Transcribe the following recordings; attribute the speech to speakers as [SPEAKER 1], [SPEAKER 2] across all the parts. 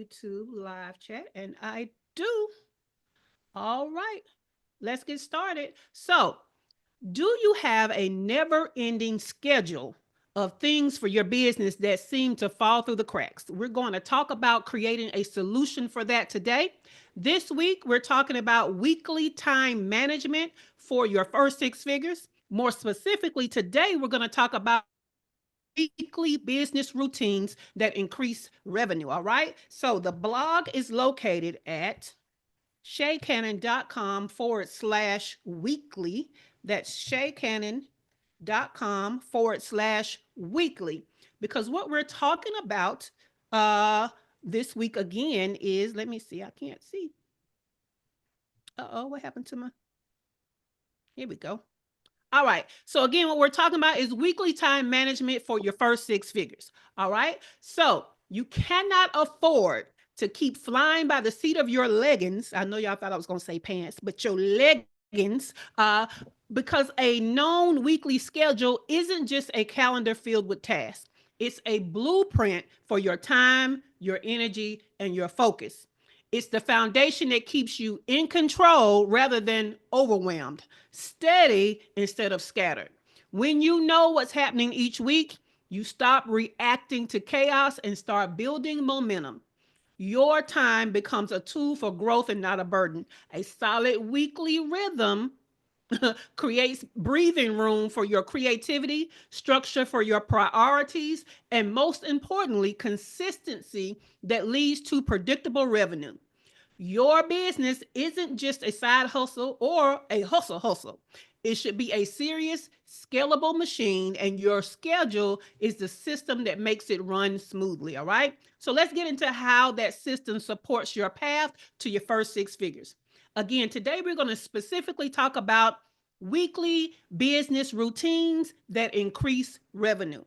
[SPEAKER 1] YouTube live chat, and I do. All right, let's get started. So, do you have a never ending schedule of things for your business that seem to fall through the cracks? We're going to talk about creating a solution for that today. This week, we're talking about weekly time management for your first six figures. More specifically, today, we're going to talk about weekly business routines that increase revenue. All right. So the blog is located at shaycannon.com/weekly. That's shaycannon.com/weekly. Because what we're talking about this week again is, let me see, I can't see. Uh-oh, what happened to my, here we go. All right. So again, what we're talking about is weekly time management for your first six figures. All right. So you cannot afford to keep flying by the seat of your leggings. I know y'all thought I was going to say pants, but your leggings, because a known weekly schedule isn't just a calendar filled with tasks. It's a blueprint for your time, your energy, and your focus. It's the foundation that keeps you in control rather than overwhelmed, steady instead of scattered. When you know what's happening each week, you stop reacting to chaos and start building momentum. Your time becomes a tool for growth and not a burden. A solid weekly rhythm creates breathing room for your creativity, structure for your priorities, and most importantly, consistency that leads to predictable revenue. Your business isn't just a side hustle or a hustle. It should be a serious, scalable machine, and your schedule is the system that makes it run smoothly. All right. So let's get into how that system supports your path to your first six figures. Again, today we're going to specifically talk about weekly business routines that increase revenue.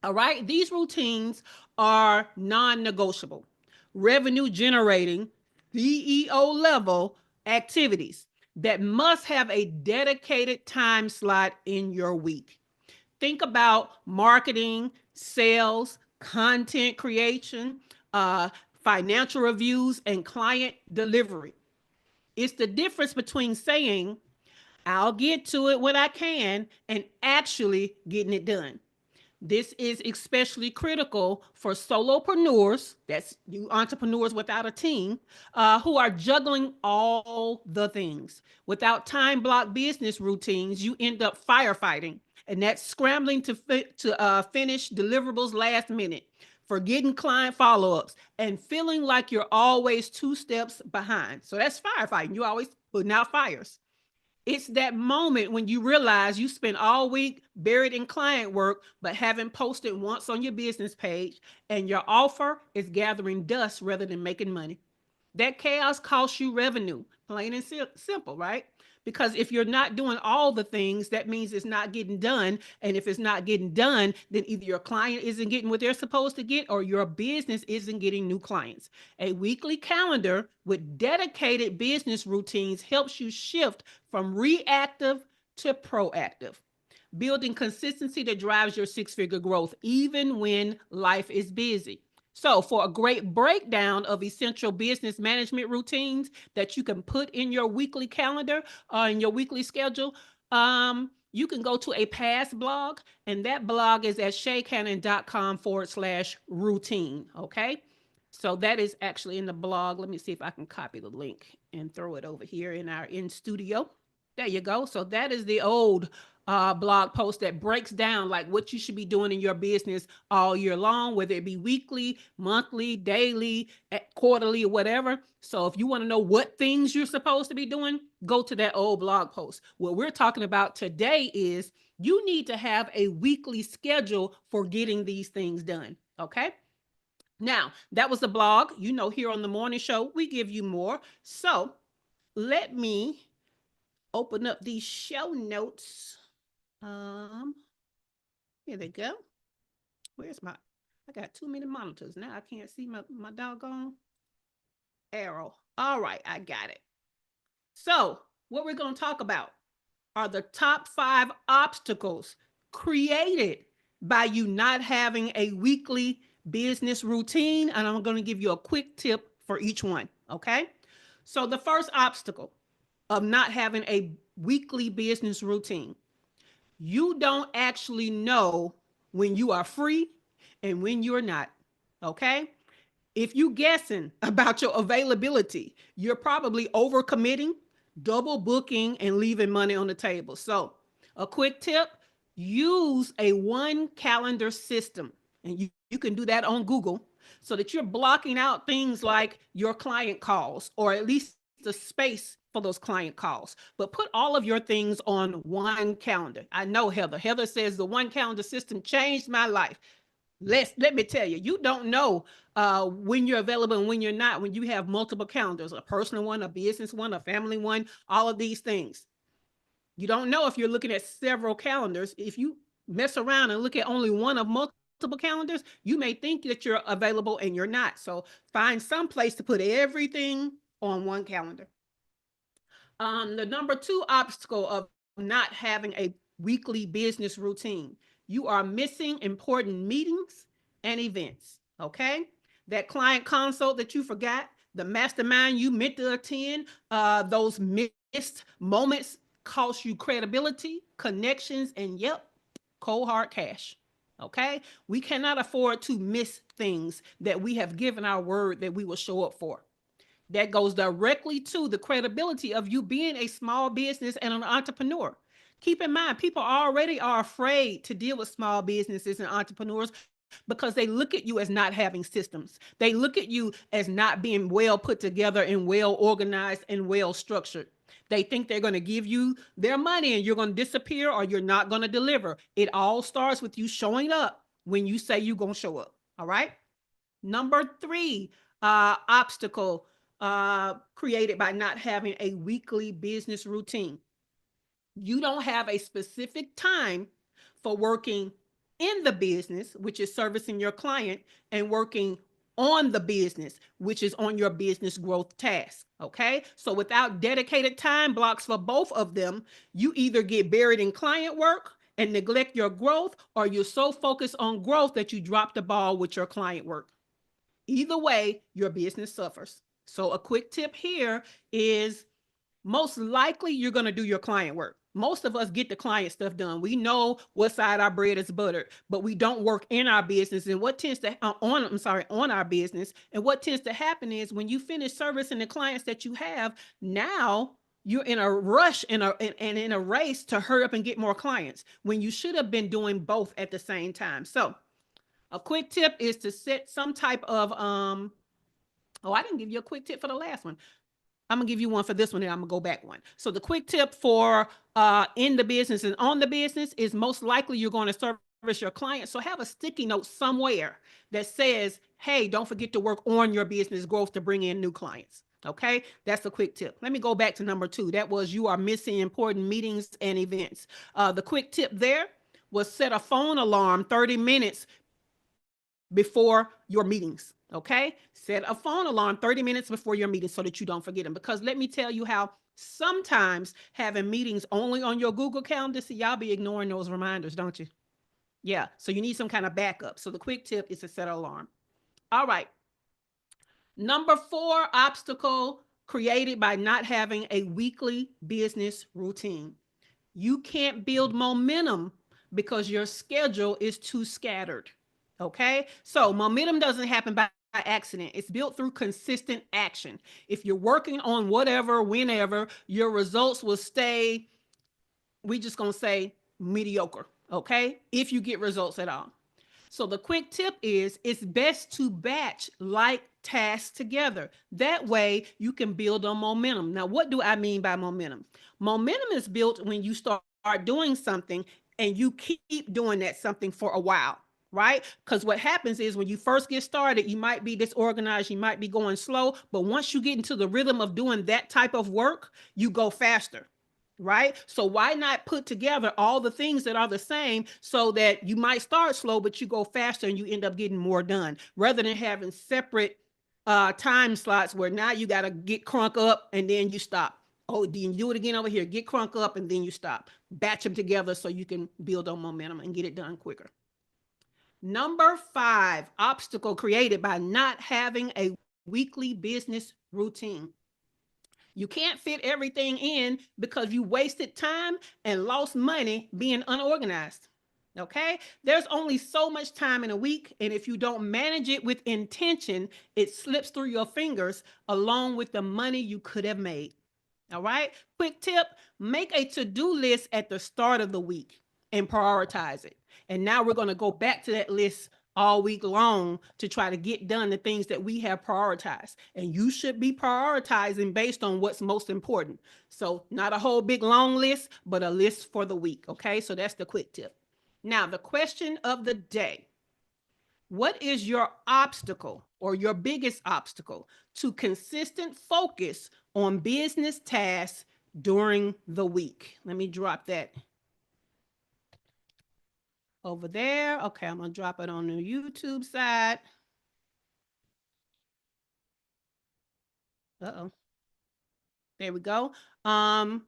[SPEAKER 1] All right. These routines are non negotiable, revenue generating, CEO level activities that must have a dedicated time slot in your week. Think about marketing, sales, content creation, financial reviews, and client delivery. It's the difference between saying, I'll get to it when I can, and actually getting it done. This is especially critical for solopreneurs, that's you entrepreneurs without a team, who are juggling all the things. Without time block business routines, you end up firefighting, and that's scrambling to finish deliverables last minute, forgetting client follow-ups, and feeling like you're always two steps behind. So that's firefighting. You always putting out fires. It's that moment when you realize you spent all week buried in client work, but haven't posted once on your business page, and your offer is gathering dust rather than making money. That chaos costs you revenue, plain and simple, right? Because if you're not doing all the things, that means it's not getting done. And if it's not getting done, then either your client isn't getting what they're supposed to get or your business isn't getting new clients. A weekly calendar with dedicated business routines helps you shift from reactive to proactive, building consistency that drives your six-figure growth, even when life is busy. So, for a great breakdown of essential business management routines that you can put in your weekly calendar, in your weekly schedule, you can go to a past blog, and that blog is at shaycannon.com/routine. Okay. So that is actually in the blog. Let me see if I can copy the link and throw it over here in our in studio. There you go. So that is the old blog post that breaks down like what you should be doing in your business all year long, whether it be weekly, monthly, daily, quarterly, or whatever. So if you want to know what things you're supposed to be doing, go to that old blog post. What we're talking about today is you need to have a weekly schedule for getting these things done. Okay. Now, that was the blog. You know, here on the morning show, we give you more. So let me open up these show notes. Here they go. Where's my, I got too many monitors. Now I can't see my doggone arrow. All right, I got it. So what we're going to talk about are the top 5 obstacles created by you not having a weekly business routine, and I'm going to give you a quick tip for each one. Okay. So, the first obstacle of not having a weekly business routine, you don't actually know when you are free and when you're not. Okay. If you guessing about your availability, you're probably overcommitting, double booking, and leaving money on the table. So, a quick tip, use a one calendar system. And you can do that on Google so that you're blocking out things like your client calls, or at least the space for those client calls. But put all of your things on one calendar. I know Heather. Heather says the one calendar system changed my life. Let me tell you, you don't know when you're available and when you're not, when you have multiple calendars, a personal one, a business one, a family one, all of these things. You don't know if you're looking at several calendars. If you mess around and look at only one of multiple calendars, you may think that you're available and you're not. So find some place to put everything on one calendar. The number two obstacle of not having a weekly business routine, you are missing important meetings and events. Okay. That client consult that you forgot, the mastermind you meant to attend, those missed moments cost you credibility, connections, and yep, cold hard cash. Okay. We cannot afford to miss things that we have given our word that we will show up for. That goes directly to the credibility of you being a small business and an entrepreneur. Keep in mind, people already are afraid to deal with small businesses and entrepreneurs because they look at you as not having systems. They look at you as not being well put together and well organized and well structured. They think they're going to give you their money and you're going to disappear or you're not going to deliver. It all starts with you showing up when you say you're going to show up. All right. Number three, obstacle created by not having a weekly business routine. You don't have a specific time for working in the business, which is servicing your client, and working on the business, which is on your business growth task. Okay. So without dedicated time blocks for both of them, you either get buried in client work and neglect your growth, or you're so focused on growth that you drop the ball with your client work. Either way, your business suffers. So, a quick tip here is most likely you're going to do your client work. Most of us get the client stuff done. We know what side our bread is buttered, but we don't work in our business. And what tends to on our business. And what tends to happen is when you finish servicing the clients that you have, now you're in a rush and in a race to hurry up and get more clients when you should have been doing both at the same time. So, a quick tip is to set some type of oh, I didn't give you a quick tip for the last one. I'm gonna give you one for this one, and I'm gonna go back one. So the quick tip for in the business and on the business is most likely you're going to service your client. So have a sticky note somewhere that says, "Hey, don't forget to work on your business growth to bring in new clients." Okay, that's a quick tip. Let me go back to number two. That was you are missing important meetings and events. The quick tip there was set a phone alarm 30 minutes before your meetings. Okay. Set a phone alarm 30 minutes before your meetings so that you don't forget them. Because let me tell you how sometimes having meetings only on your Google Calendar, see, y'all be ignoring those reminders, don't you? Yeah. So you need some kind of backup. So the quick tip is to set an alarm. All right. Number four obstacle created by not having a weekly business routine. You can't build momentum because your schedule is too scattered. Okay. So momentum doesn't happen by accident. It's built through consistent action. If you're working on whatever, whenever, your results will stay, we just going to say mediocre. Okay. If you get results at all. So the quick tip is it's best to batch like tasks together. That way you can build on momentum. Now, what do I mean by momentum? Momentum is built when you start doing something and you keep doing that something for a while, right? Because what happens is when you first get started, you might be disorganized, you might be going slow, but once you get into the rhythm of doing that type of work, you go faster, right? So why not put together all the things that are the same so that you might start slow, but you go faster and you end up getting more done rather than having separate time slots where now you got to get crunk up and then you stop. Oh, then you do it again over here, get crunk up and then you stop. Batch them together so you can build on momentum and get it done quicker. Number 5 obstacle created by not having a weekly business routine. You can't fit everything in because you wasted time and lost money being unorganized. Okay? There's only so much time in a week, and if you don't manage it with intention, it slips through your fingers along with the money you could have made. All right? Quick tip, make a to do list at the start of the week and prioritize it. And now we're going to go back to that list all week long to try to get done the things that we have prioritized. And you should be prioritizing based on what's most important. So, not a whole big long list, but a list for the week. Okay, so that's the quick tip. Now, the question of the day, what is your obstacle or your biggest obstacle to consistent focus on business tasks during the week? Let me drop that over there. Okay, I'm going to drop it on the YouTube side. Uh-oh. There we go. I'm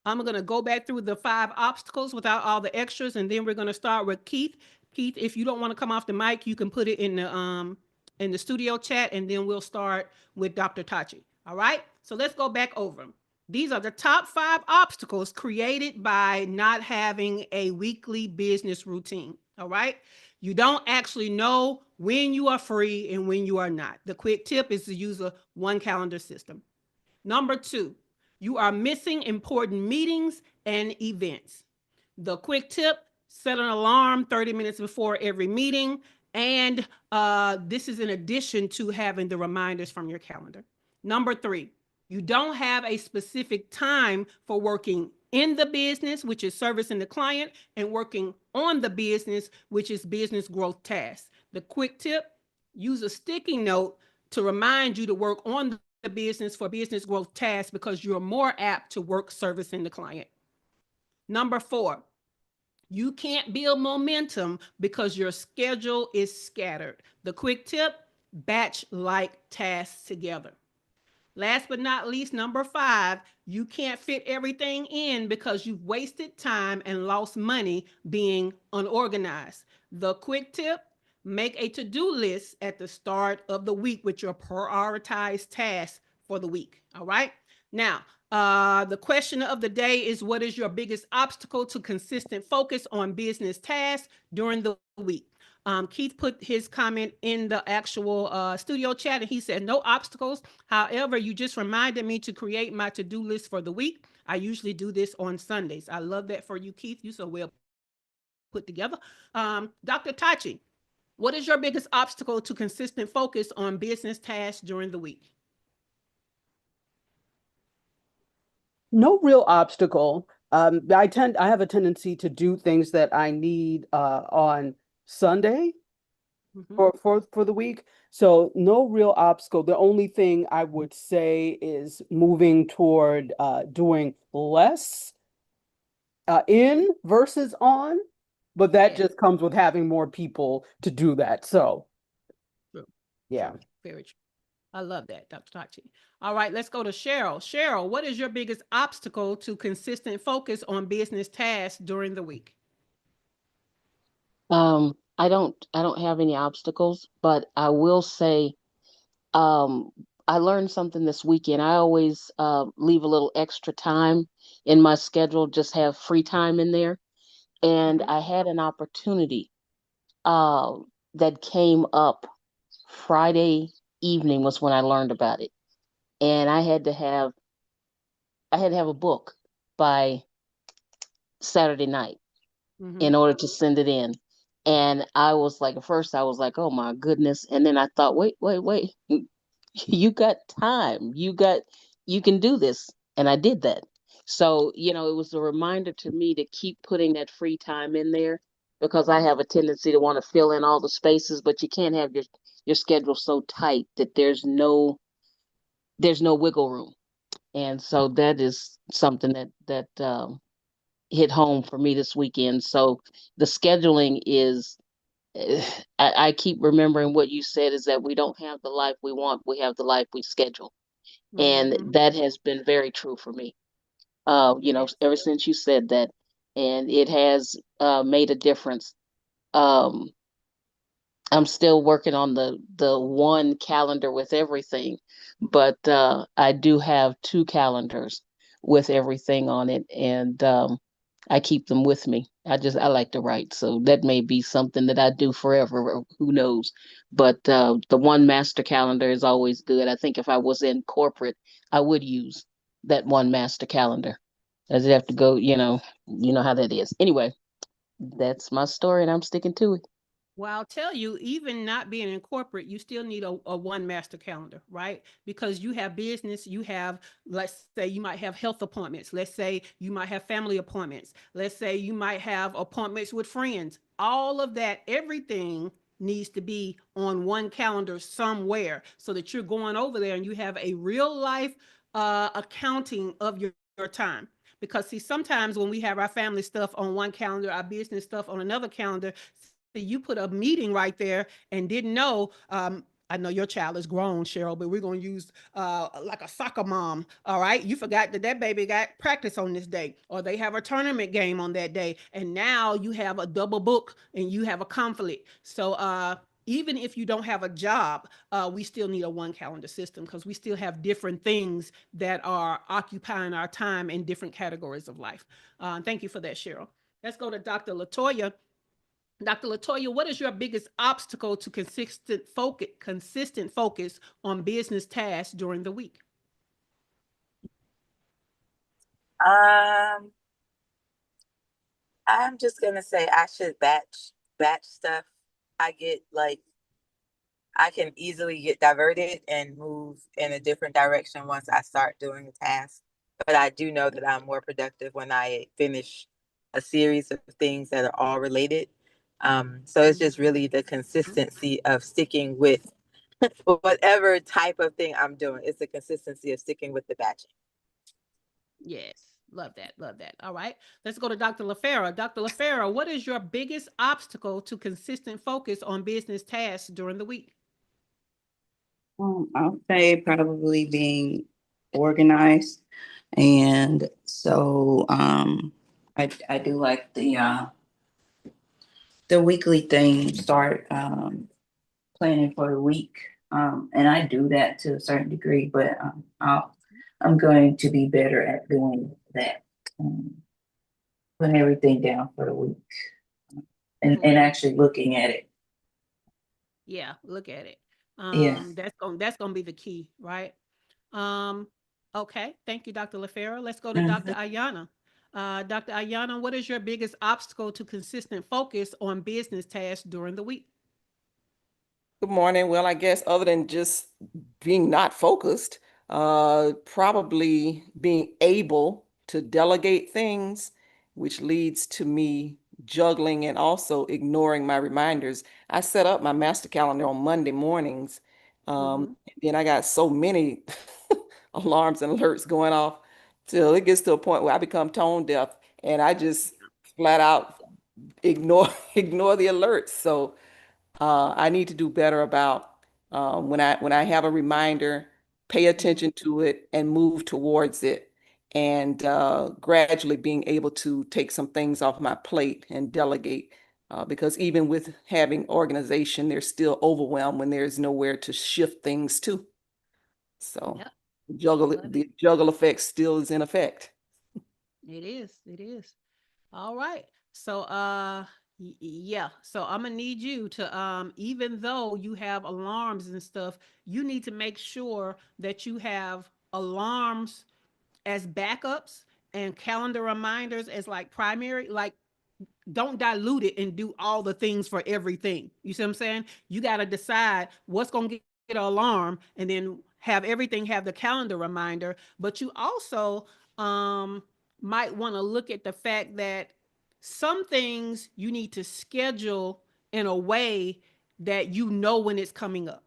[SPEAKER 1] going to go back through the 5 obstacles without all the extras, and then we're going to start with Keith. Keith, if you don't want to come off the mic, you can put it in the studio chat, and then we'll start with Dr. Tachi. All right? So let's go back over them. These are the top 5 obstacles created by not having a weekly business routine. All right? You don't actually know when you are free and when you are not. The quick tip is to use a one calendar system. Number 2, you are missing important meetings and events. The quick tip, set an alarm 30 minutes before every meeting. And this is in addition to having the reminders from your calendar. Number 3, you don't have a specific time for working in the business, which is servicing the client, and working on the business, which is business growth tasks. The quick tip, use a sticky note to remind you to work on the business for business growth tasks because you're more apt to work servicing the client. Number 4, you can't build momentum because your schedule is scattered. The quick tip, batch like tasks together. Last but not least, number 5, you can't fit everything in because you've wasted time and lost money being unorganized. The quick tip, make a to do list at the start of the week with your prioritized tasks for the week. All right. Now, the question of the day is, what is your biggest obstacle to consistent focus on business tasks during the week? Keith put his comment in the actual studio chat, and he said, no obstacles. However, you just reminded me to create my to-do list for the week. I usually do this on Sundays. I love that for you, Keith. You so well put together. Dr. Tachi, what is your biggest obstacle to consistent focus on business tasks during the week?
[SPEAKER 2] No real obstacle. I have a tendency to do things that I need on Sunday
[SPEAKER 1] Mm-hmm.
[SPEAKER 2] for the week. So no real obstacle. The only thing I would say is moving toward doing less in versus on, but that
[SPEAKER 1] Yes.
[SPEAKER 2] just comes with having more people to do that. So
[SPEAKER 1] True.
[SPEAKER 2] yeah.
[SPEAKER 1] True. Very true. I love that, Dr. Tachi. All right, let's go to Cheryl. Cheryl, what is your biggest obstacle to consistent focus on business tasks during the week?
[SPEAKER 3] I don't have any obstacles, but I will say, um, I learned something this weekend. I always leave a little extra time in my schedule, just have free time in there. And
[SPEAKER 1] Mm-hmm.
[SPEAKER 3] I had an opportunity uh, that came up Friday evening was when I learned about it. And I had to have a book by Saturday night
[SPEAKER 1] Mm-hmm.
[SPEAKER 3] in order to send it in. And I was like, at first I was like, oh my goodness. And then I thought, wait, you got time. You can do this. And I did that. So, it was a reminder to me to keep putting that free time in there because I
[SPEAKER 1] Mm-hmm.
[SPEAKER 3] have a tendency to want to fill in all the spaces, but you can't have your schedule so tight that there's no wiggle room. And so that is something that hit home for me this weekend. So the scheduling is, eh, I keep remembering what you said is that we don't have the life we want, we have the life we schedule. And
[SPEAKER 1] Mm-hmm.
[SPEAKER 3] that has been very true for me,
[SPEAKER 1] Yes.
[SPEAKER 3] ever since you said that. And it has made a difference. Um, I'm still working on the one calendar with everything, but I do have two calendars with everything on it, and I keep them with me. I like to write, so that may be something that I do forever. Or who knows? But the one master calendar is always good. I think if I was in corporate, I would use that one master calendar. I'd have to go, you know how that is. Anyway, that's my story, and I'm sticking to it.
[SPEAKER 1] Well, I'll tell you, even not being in corporate, you still need a one master calendar, right? Because you have business, you have, let's say, you might have health appointments. Let's say you might have family appointments. Let's say you might have appointments with friends. All of that, everything needs to be on one calendar somewhere so that you're going over there and you have a real life accounting of your time. Because see, sometimes when we have our family stuff on one calendar, our business stuff on another calendar, you put a meeting right there and didn't know. I know your child is grown, Cheryl, but we're going to use like a soccer mom. All right. You forgot that that baby got practice on this day, or they have a tournament game on that day. And now you have a double book and you have a conflict. So, even if you don't have a job, we still need a one calendar system because we still have different things that are occupying our time in different categories of life. Thank you for that, Cheryl. Let's go to Dr. Latoya. Dr. Latoya, what is your biggest obstacle to consistent focus on business tasks during the week?
[SPEAKER 4] Um, I'm just gonna say I should batch stuff. I get like I can easily get diverted and move in a different direction once I start doing a task. But I do know that I'm more productive when I finish a series of things that are all related. So it's just really the consistency of sticking with whatever type of thing I'm doing. It's the consistency of sticking with the batching.
[SPEAKER 1] Yes, love that, love that. All right, let's go to Dr. LaFera. Dr. LaFera, what is your biggest obstacle to consistent focus on business tasks during the week?
[SPEAKER 5] I'll say probably being organized. And so I do like the weekly thing, start planning for the week. And I do that to a certain degree, but I'm going to be better at doing that. Um, putting everything down for the week and actually looking at it.
[SPEAKER 1] Yeah, look at it.
[SPEAKER 5] Yeah.
[SPEAKER 1] That's gonna be the key, right? Um, okay, thank you, Dr. LaFera. Let's go to Dr.
[SPEAKER 5] Mhm.
[SPEAKER 1] Ayana. Dr. Ayana, what is your biggest obstacle to consistent focus on business tasks during the week?
[SPEAKER 6] Good morning. Well, I guess other than just being not focused, probably being able to delegate things, which leads to me juggling and also ignoring my reminders. I set up my master calendar on Monday mornings.
[SPEAKER 1] Mm-hmm.
[SPEAKER 6] Then I got so many alarms and alerts going off till it gets to a point where I become tone deaf and I just flat out ignore ignore the alerts. So I need to do better about when I have a reminder, pay attention to it and move towards it, and gradually being able to take some things off my plate and delegate. Because even with having organization, there's still overwhelm when there's nowhere to shift things to. So
[SPEAKER 1] Yep,
[SPEAKER 6] juggle
[SPEAKER 1] love it.
[SPEAKER 6] the juggle effect still is in effect.
[SPEAKER 1] It is. It is. All right. So yeah. So I'm gonna need you to even though you have alarms and stuff, you need to make sure that you have alarms as backups and calendar reminders as like primary. Like don't dilute it and do all the things for everything. You see what I'm saying? You got to decide what's going to get an alarm and then have everything have the calendar reminder. But you also um, might want to look at the fact that some things you need to schedule in a way that you know when it's coming up.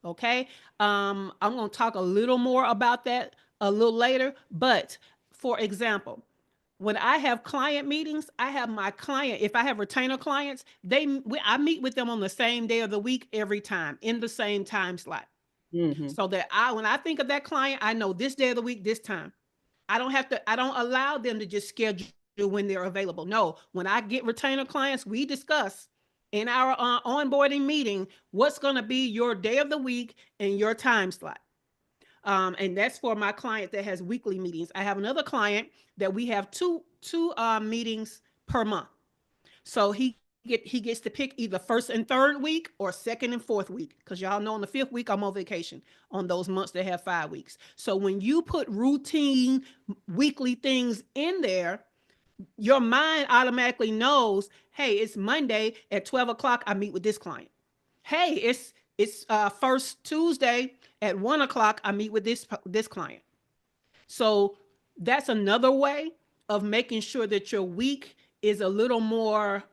[SPEAKER 1] Okay. I'm going to talk a little more about that a little later. But for example, when I have client meetings, I have my client. If I have retainer clients, I meet with them on the same day of the week every time in the same time slot,
[SPEAKER 6] Hmm.
[SPEAKER 1] so that when I think of that client, I know this day of the week, this time. I don't have to. I don't allow them to just schedule when they're available. No, when I get retainer clients, we discuss. in our onboarding meeting what's going to be your day of the week and your time slot. And that's for my client that has weekly meetings. I have another client that we have two meetings per month. So he gets to pick either first and third week or second and fourth week, because y'all know on the fifth week I'm on vacation on those months that have 5 weeks. So when you put routine weekly things in there, your mind automatically knows, hey, it's Monday at 12 o'clock. I meet with this client. Hey, it's first Tuesday at 1 o'clock. I meet with this client. So that's another way of making sure that your week is a little more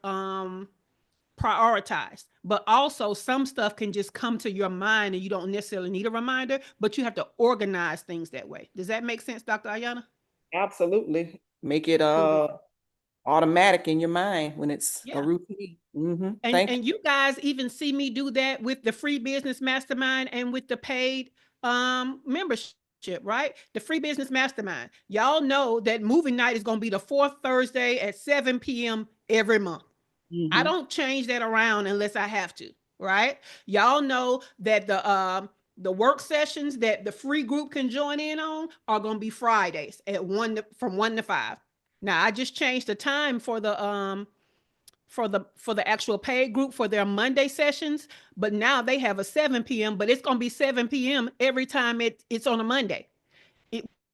[SPEAKER 1] prioritized. But also, some stuff can just come to your mind and you don't necessarily need a reminder, but you have to organize things that way. Does that make sense, Dr. Ayana?
[SPEAKER 6] Absolutely. Make it
[SPEAKER 1] Cool.
[SPEAKER 6] automatic in your mind when it's a
[SPEAKER 1] Yeah.
[SPEAKER 6] routine. Mm-hmm.
[SPEAKER 1] And
[SPEAKER 6] Thank you.
[SPEAKER 1] and you guys even see me do that with the free business mastermind and with the paid membership, right? The free business mastermind. Y'all know that movie night is going to be the fourth Thursday at 7 p.m. every month. I
[SPEAKER 6] Mm-hmm.
[SPEAKER 1] don't change that around unless I have to, right? Y'all know that the work sessions that the free group can join in on are going to be Fridays at from 1 to 5. Now I just changed the time for the actual paid group for their Monday sessions, but now they have a 7 p.m., but it's going to be 7 p.m. every time it's on a Monday.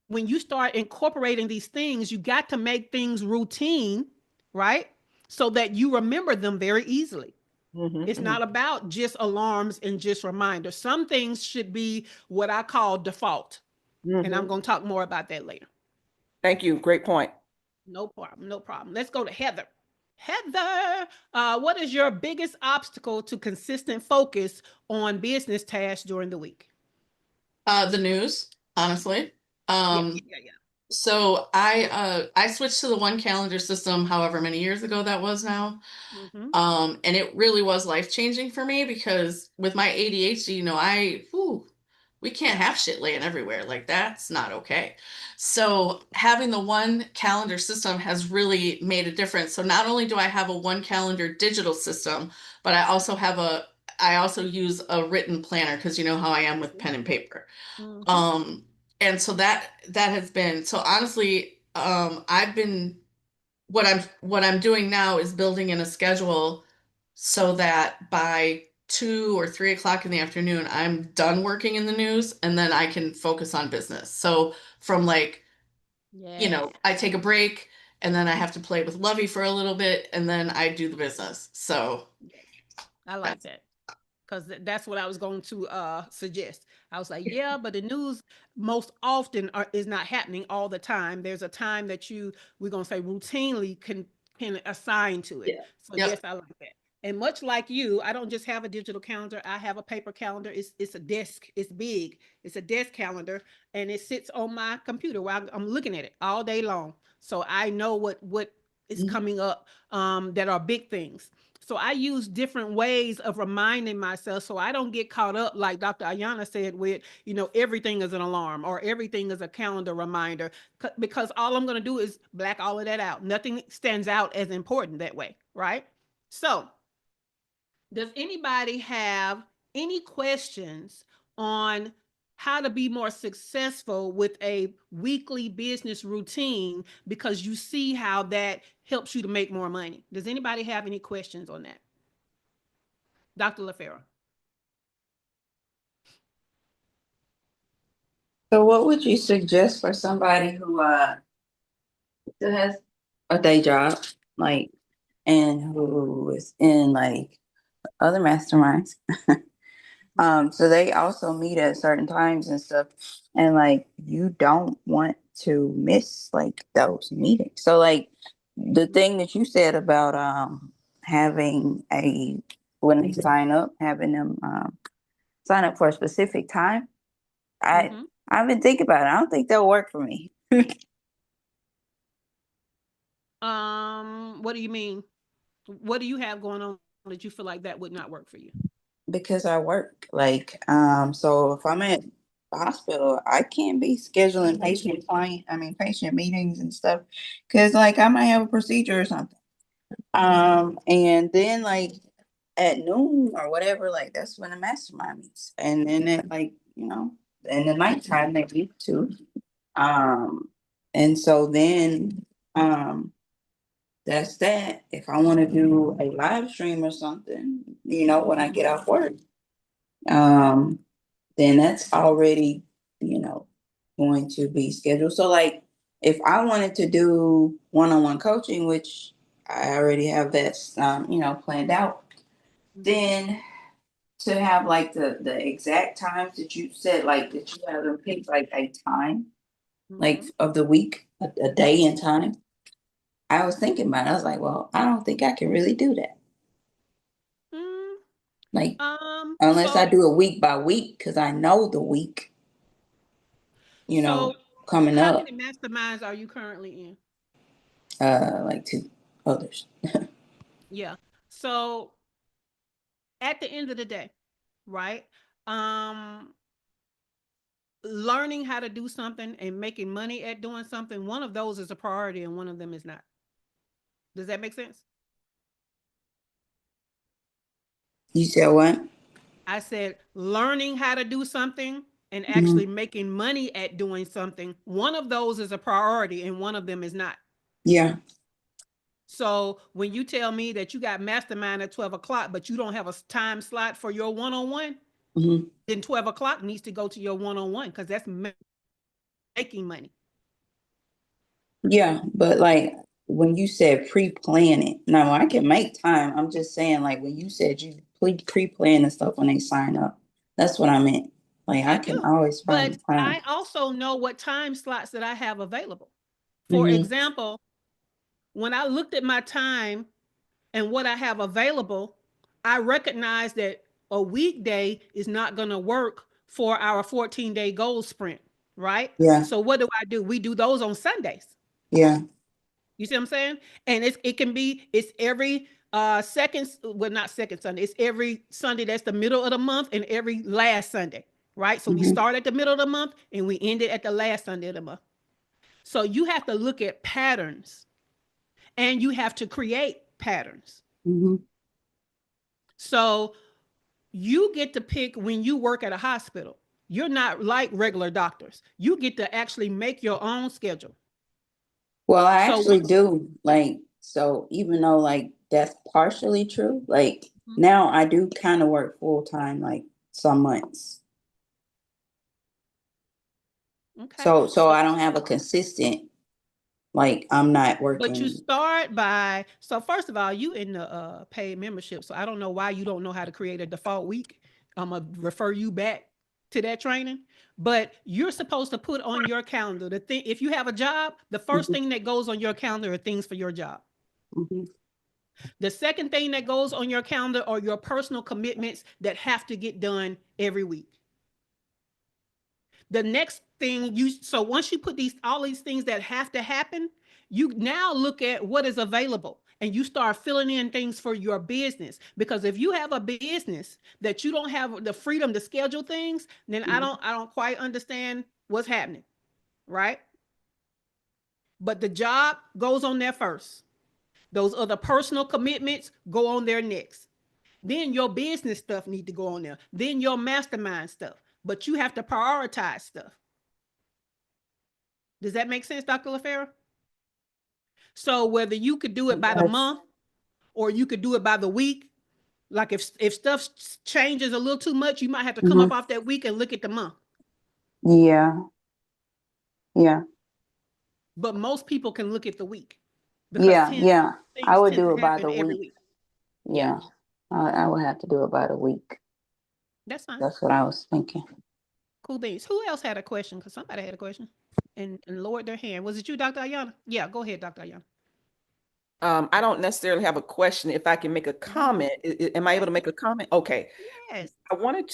[SPEAKER 1] When you start incorporating these things, you got to make things routine, right? So that you remember them very easily. It's
[SPEAKER 6] Mm-hmm.
[SPEAKER 1] not about just alarms and just reminders. Some things should be what I call default. And I'm
[SPEAKER 6] Mm-hmm.
[SPEAKER 1] going to talk more about that later.
[SPEAKER 6] Thank you. Great point.
[SPEAKER 1] No problem. No problem. Let's go to Heather. Heather, what is your biggest obstacle to consistent focus on business tasks during the week?
[SPEAKER 7] The news, honestly.
[SPEAKER 1] Yeah,
[SPEAKER 7] Um,
[SPEAKER 1] yeah.
[SPEAKER 7] so I switched to the one calendar system however many years ago that was now.
[SPEAKER 1] Mm-hmm.
[SPEAKER 7] And it really was life-changing for me because with my ADHD, we can't have shit laying everywhere. Like that's not okay. So having the one calendar system has really made a difference. So not only do I have a one calendar digital system, but I also use a written planner because you know how I am with pen and paper.
[SPEAKER 1] Mm-hmm.
[SPEAKER 7] Um, and so that has been so honestly, I've been what I'm doing now is building in a schedule so that by 2 or 3 o'clock in the afternoon, I'm done working in the news and then I can focus on business. So from
[SPEAKER 1] Yes.
[SPEAKER 7] I take a break and then I have to play with Lovey for a little bit and then I do the business. So
[SPEAKER 1] Yes. I like
[SPEAKER 7] that's
[SPEAKER 1] that. Because that's what I was going to suggest. I was like, yeah, but the news most often is not happening all the time. There's a time that we're going to say routinely can assign to it.
[SPEAKER 7] yeah.
[SPEAKER 1] So
[SPEAKER 7] Yep.
[SPEAKER 1] yes, I like that. And much like you, I don't just have a digital calendar. I have a paper calendar. It's a desk. It's big. It's a desk calendar, and it sits on my computer while I'm looking at it all day long. So I know what is
[SPEAKER 7] Mhm.
[SPEAKER 1] coming up that are big things. So I use different ways of reminding myself so I don't get caught up, like Dr. Ayana said, with, everything is an alarm or everything is a calendar reminder, because all I'm going to do is black all of that out. Nothing stands out as important that way, right? So, does anybody have any questions on how to be more successful with a weekly business routine, because you see how that helps you to make more money? Does anybody have any questions on that? Dr. LaFera.
[SPEAKER 5] So what would you suggest for somebody who still has a day job, like, and who is in like other masterminds? So they also meet at certain times and stuff, and like you don't want to miss like those meetings. So like the thing that you said about having a when they sign up, having them sign up for a specific time. I
[SPEAKER 1] Mm-hmm.
[SPEAKER 5] I've been thinking about it. I don't think that'll work for me
[SPEAKER 1] What do you mean? What do you have going on that you feel like that would not work for you?
[SPEAKER 5] because I work. Like, so if I'm at the hospital, I can't be scheduling patient meetings and stuff because like I might have a procedure or something. And then like at noon or whatever, like that's when the mastermind meets. And then at like, in the nighttime they meet too. And so then that's that. If I want to do a live stream or something, when I get off work, um, then that's already, going to be scheduled. So like if I wanted to do one-on-one coaching, which I already have that planned out, then to have like the exact times that you said, like that you have them pick like a time, like of the week, a day and time. I was thinking about it. I was like, well, I don't think I can really do that.
[SPEAKER 1] Mm,
[SPEAKER 5] Like, unless I
[SPEAKER 1] so
[SPEAKER 5] do it week by week, because I know the week,
[SPEAKER 1] so
[SPEAKER 5] coming
[SPEAKER 1] how
[SPEAKER 5] up,
[SPEAKER 1] many masterminds are you currently in?
[SPEAKER 5] like 2 others.
[SPEAKER 1] Yeah. So at the end of the day, right? Um, learning how to do something and making money at doing something, one of those is a priority and one of them is not. Does that make sense?
[SPEAKER 5] You said what?
[SPEAKER 1] I said learning how to do something and
[SPEAKER 5] Mhm.
[SPEAKER 1] actually making money at doing something, one of those is a priority and one of them is not.
[SPEAKER 5] Yeah.
[SPEAKER 1] So when you tell me that you got mastermind at 12 o'clock, but you don't have a time slot for your one-on-one,
[SPEAKER 5] Mhm.
[SPEAKER 1] then 12 o'clock needs to go to your one-on-one because that's making money.
[SPEAKER 5] Yeah, but like when you said pre-plan it, no, I can make time. I'm just saying, like when you said you pre-plan the stuff when they sign up, that's what I meant. Like I
[SPEAKER 1] I
[SPEAKER 5] can
[SPEAKER 1] do.
[SPEAKER 5] always find
[SPEAKER 1] But
[SPEAKER 5] the time.
[SPEAKER 1] I also know what time slots that I have available. For
[SPEAKER 5] Hmm.
[SPEAKER 1] example, when I looked at my time and what I have available, I recognize that a weekday is not going to work for our 14-day goal sprint, right?
[SPEAKER 5] Yeah,
[SPEAKER 1] So what do? We do those on Sundays.
[SPEAKER 5] yeah.
[SPEAKER 1] You see what I'm saying? And it's every second, well, not second Sunday, it's every Sunday that's the middle of the month and every last Sunday, right? So we
[SPEAKER 5] Hmm.
[SPEAKER 1] start at the middle of the month and we end it at the last Sunday of the month. So you have to look at patterns and you have to create patterns.
[SPEAKER 5] Hmm.
[SPEAKER 1] So you get to pick when you work at a hospital. You're not like regular doctors. You get to actually make your own schedule.
[SPEAKER 5] Well, I
[SPEAKER 1] So
[SPEAKER 5] actually
[SPEAKER 1] once,
[SPEAKER 5] do like so even though like that's partially true, like
[SPEAKER 1] Mhm.
[SPEAKER 5] now I do kind of work full time like some months.
[SPEAKER 1] Okay.
[SPEAKER 5] So I don't have a consistent, like I'm not
[SPEAKER 1] But you
[SPEAKER 5] working.
[SPEAKER 1] start by, so first of all, you in the paid membership. So I don't know why you don't know how to create a default week. I'm gonna refer you back to that training. But you're supposed to put on your calendar the thing. If you have a job, the first
[SPEAKER 5] Mhm,
[SPEAKER 1] thing that goes on your calendar are things for your job.
[SPEAKER 5] mhm,
[SPEAKER 1] The second thing that goes on your calendar are your personal commitments that have to get done every week. The next thing so once you put all these things that have to happen, you now look at what is available and you start filling in things for your business, because if you have a business that you don't have the freedom to schedule things, then I
[SPEAKER 5] mhm,
[SPEAKER 1] don't I don't quite understand what's happening, right? But the job goes on there first. Those other personal commitments go on there next. Then your business stuff need to go on there. Then your mastermind stuff. But you have to prioritize stuff. Does that make sense, Dr. LaFera? So whether you could do it by the
[SPEAKER 5] yes.
[SPEAKER 1] month or you could do it by the week, like if stuff changes a little too much, you might have to come
[SPEAKER 5] Mhm.
[SPEAKER 1] up off that week and look at the month.
[SPEAKER 5] Yeah, yeah,
[SPEAKER 1] But most people can look at the week because
[SPEAKER 5] yeah, yeah. I
[SPEAKER 1] things
[SPEAKER 5] would
[SPEAKER 1] tend
[SPEAKER 5] do
[SPEAKER 1] to
[SPEAKER 5] it by
[SPEAKER 1] happen
[SPEAKER 5] the
[SPEAKER 1] every
[SPEAKER 5] week.
[SPEAKER 1] week. Yeah,
[SPEAKER 5] Yeah, I would have to do it by the week.
[SPEAKER 1] that's fine.
[SPEAKER 5] That's what I was thinking.
[SPEAKER 1] Cool beans. Who else had a question? Because somebody had a question and lowered their hand. Was it you, Dr. Ayana? Yeah, go ahead, Dr. Ayana.
[SPEAKER 6] I don't necessarily have a question. If I can make a comment, am I able
[SPEAKER 1] Yes,
[SPEAKER 6] to make a comment? Okay.
[SPEAKER 1] yes.
[SPEAKER 6] I wanted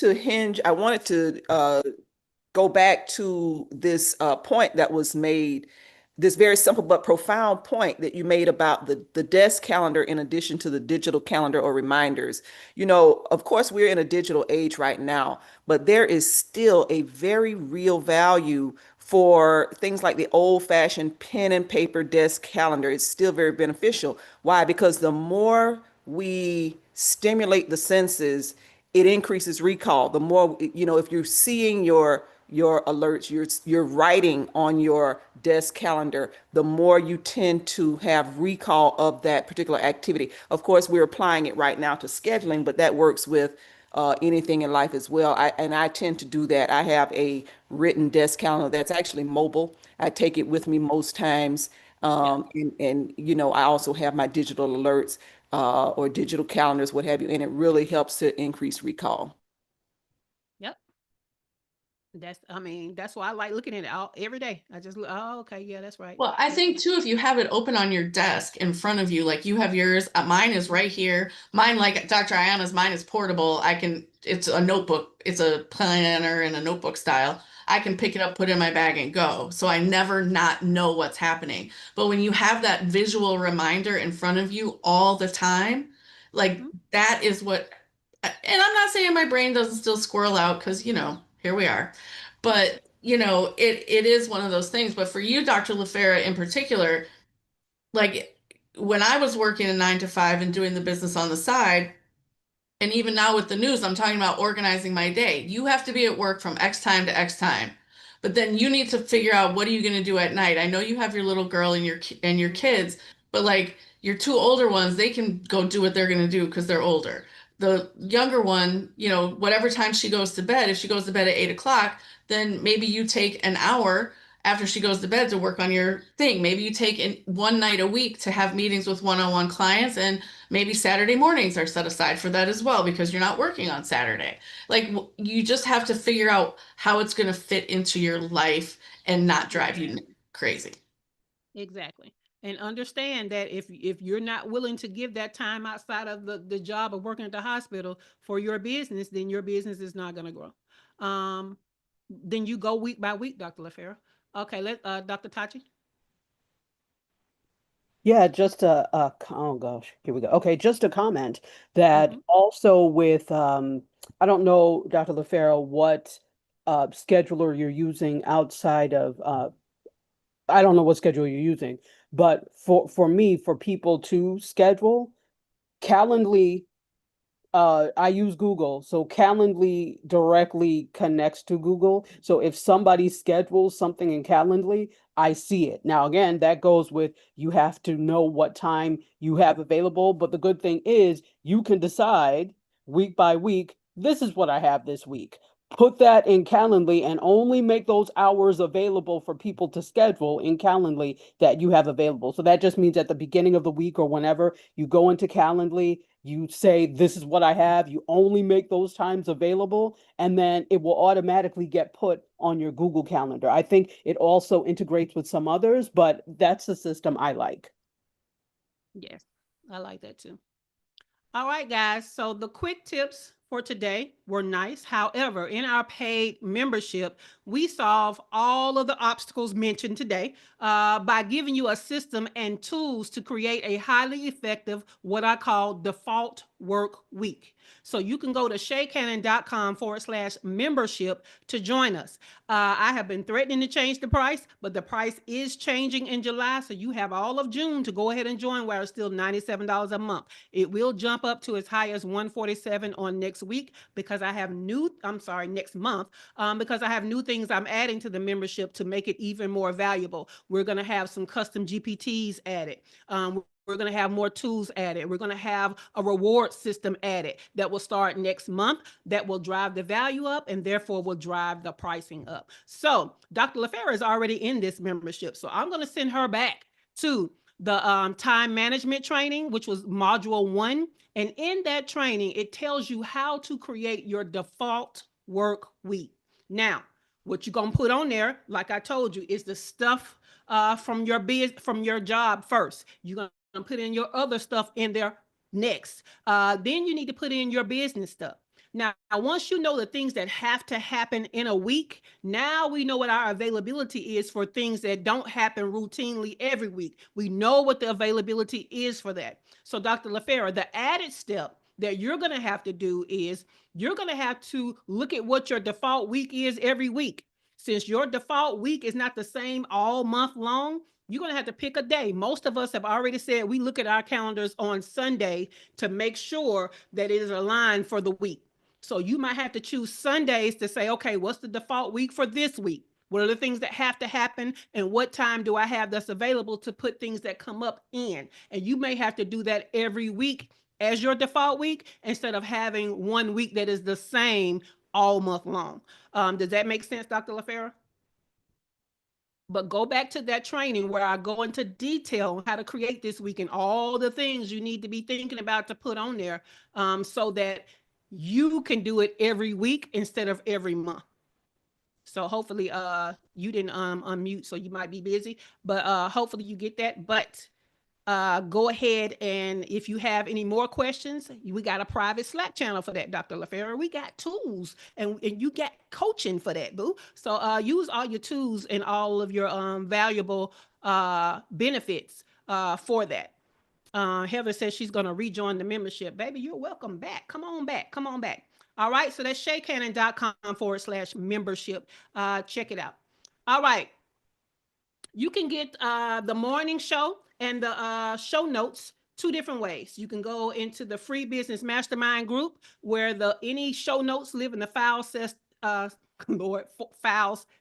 [SPEAKER 6] to go back to this point that was made, this very simple but profound point that you made about the desk calendar in addition to the digital calendar or reminders. Of course, we're in a digital age right now, but there is still a very real value for things like the old-fashioned pen and paper desk calendar. It's still very beneficial. Why? Because the more we stimulate the senses, it increases recall. The more, if you're seeing your alerts, you're writing on your desk calendar, the more you tend to have recall of that particular activity. Of course, we're applying it right now to scheduling, but that works with anything in life as well. I tend to do that. I have a written desk calendar that's actually mobile. I take it with me most times. I also have my digital alerts or digital calendars, what have you, and it really helps to increase recall.
[SPEAKER 1] Yep. That's why I like looking at it every day. I just look, oh, okay, yeah, that's right.
[SPEAKER 7] Well, I think too, if you have it open on your desk in front of you, like you have yours, mine is right here. Mine, like Dr. Ayana's, mine is portable. It's a notebook, it's a planner and a notebook style. I can pick it up, put it in my bag and go. So I never not know what's happening. But when you have that visual reminder in front of you all the time, like that is what, and I'm not saying my brain doesn't still squirrel out because, here we are. But it is one of those things. But for you, Dr. LaFera in particular, like when I was working a 9 to 5 and doing the business on the side, and even now with the news, I'm talking about organizing my day. You have to be at work from X time to X time. But then you need to figure out what are you going to do at night. I know you have your little girl and your kids, but like your two older ones, they can go do what they're going to do because they're older. The younger one, whatever time she goes to bed, if she goes to bed at 8 o'clock, then maybe you take an hour after she goes to bed to work on your thing. Maybe you take one night a week to have meetings with one-on-one clients, and maybe Saturday mornings are set aside for that as well because you're not working on Saturday. Like you just have to figure out how it's going to fit into your life and not drive you crazy.
[SPEAKER 1] Exactly. And understand that if you're not willing to give that time outside of the job of working at the hospital for your business, then your business is not going to grow. Then you go week by week, Dr. LaFera. Okay, let Dr. Tachi.
[SPEAKER 2] Yeah, just oh gosh, here we go. Okay, just a comment that also with I don't know, Dr. LaFera, what scheduler you're using outside of I don't know what schedule you're using, but for me, for people to schedule, Calendly, I use Google, so Calendly directly connects to Google. So if somebody schedules something in Calendly, I see it. Now, again, that goes with you have to know what time you have available. But the good thing is you can decide week by week, this is what I have this week. Put that in Calendly and only make those hours available for people to schedule in Calendly that you have available. So that just means at the beginning of the week or whenever you go into Calendly, you say, this is what I have. You only make those times available, and then it will automatically get put on your Google Calendar. I think it also integrates with some others, but that's the system I like.
[SPEAKER 1] Yes, I like that too. All right, guys. So the quick tips for today were nice. However, in our paid membership, we solve all of the obstacles mentioned today by giving you a system and tools to create a highly effective, what I call default work week. So you can go to shaycannon.com/membership to join us. I have been threatening to change the price, but the price is changing in July. So you have all of June to go ahead and join while it's still $97 a month. It will jump up to as high as $147 on next week because I have next month, because I have new things I'm adding to the membership to make it even more valuable. We're going to have some custom GPTs added. We're going to have more tools added. We're going to have a reward system added that will start next month that will drive the value up and therefore will drive the pricing up. So Dr. LaFera is already in this membership. So I'm going to send her back to the time management training, which was module 1. And in that training, it tells you how to create your default work week. Now, what you're going to put on there, like I told you, is the stuff from your job first. You're going to put in your other stuff in there next. Then you need to put in your business stuff. Now, once you know the things that have to happen in a week, now we know what our availability is for things that don't happen routinely every week. We know what the availability is for that. So, Dr. LaFera, the added step that you're going to have to do is you're going to have to look at what your default week is every week. Since your default week is not the same all month long, You're going to have to pick a day. Most of us have already said we look at our calendars on Sunday to make sure that it is aligned for the week. So you might have to choose Sundays to say, okay, what's the default week for this week? What are the things that have to happen? And what time do I have that's available to put things that come up in? And you may have to do that every week as your default week instead of having one week that is the same all month long. Does that make sense, Dr. LaFera? But go back to that training where I go into detail on how to create this week and all the things you need to be thinking about to put on there, so that you can do it every week instead of every month. So hopefully you didn't unmute, so you might be busy, but hopefully you get that. But go ahead, and if you have any more questions, we got a private Slack channel for that, Dr. LaFera. We got tools, and you got coaching for that, boo. So use all your tools and all of your valuable benefits for that. Heather says she's going to rejoin the membership. Baby, you're welcome back. Come on back. Come on back. All right. So that's shaycannon.com/membership. Check it out. All right. You can get the morning show and the show notes two different ways. You can go into the free business mastermind group where any show notes live in the files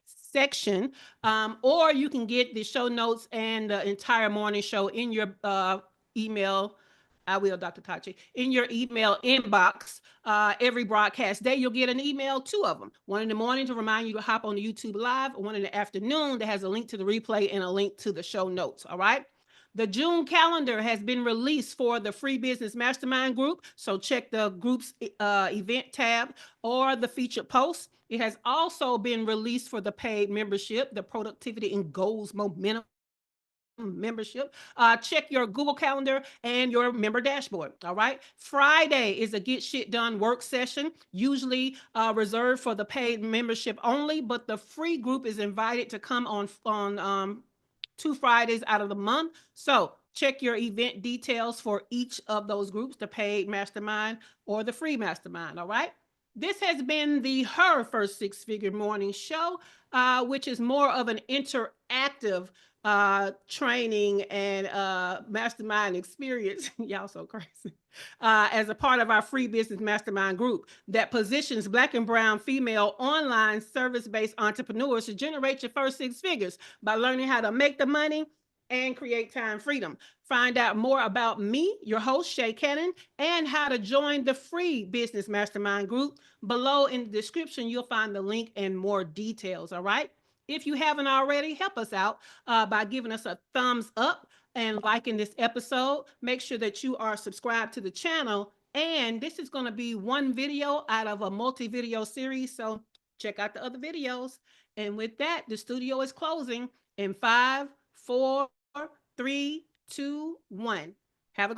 [SPEAKER 1] section, or you can get the show notes and the entire morning show in your email. I will, Dr. Tachi, in your email inbox. Every broadcast day, you'll get an email, two of them. One in the morning to remind you to hop on the YouTube Live, one in the afternoon that has a link to the replay and a link to the show notes, all right? The June calendar has been released for the Free Business Mastermind group, so check the group's event tab or the featured posts. It has also been released for the paid membership, the Productivity and Goals Momentum membership. Check your Google Calendar and your member dashboard. All right. Friday is a Get Shit Done work session, usually reserved for the paid membership only, but the free group is invited to come on 2 Fridays out of the month. So check your event details for each of those groups, the paid mastermind or the free mastermind. All right. This has been the Her First Six Figure Morning Show, which is more of an interactive training and mastermind experience. Y'all so crazy. As a part of our free business mastermind group that positions Black and brown female online service-based entrepreneurs to generate your first six figures by learning how to make the money and create time freedom. Find out more about me, your host, Shay Cannon, and how to join the free business mastermind group. Below in the description, you'll find the link and more details. All right. If you haven't already, help us out by giving us a thumbs up and liking this episode. Make sure that you are subscribed to the channel. And this is going to be one video out of a multi-video series. So check out the other videos. And with that, the studio is closing in 5, 4, 3, 2, 1. Have a great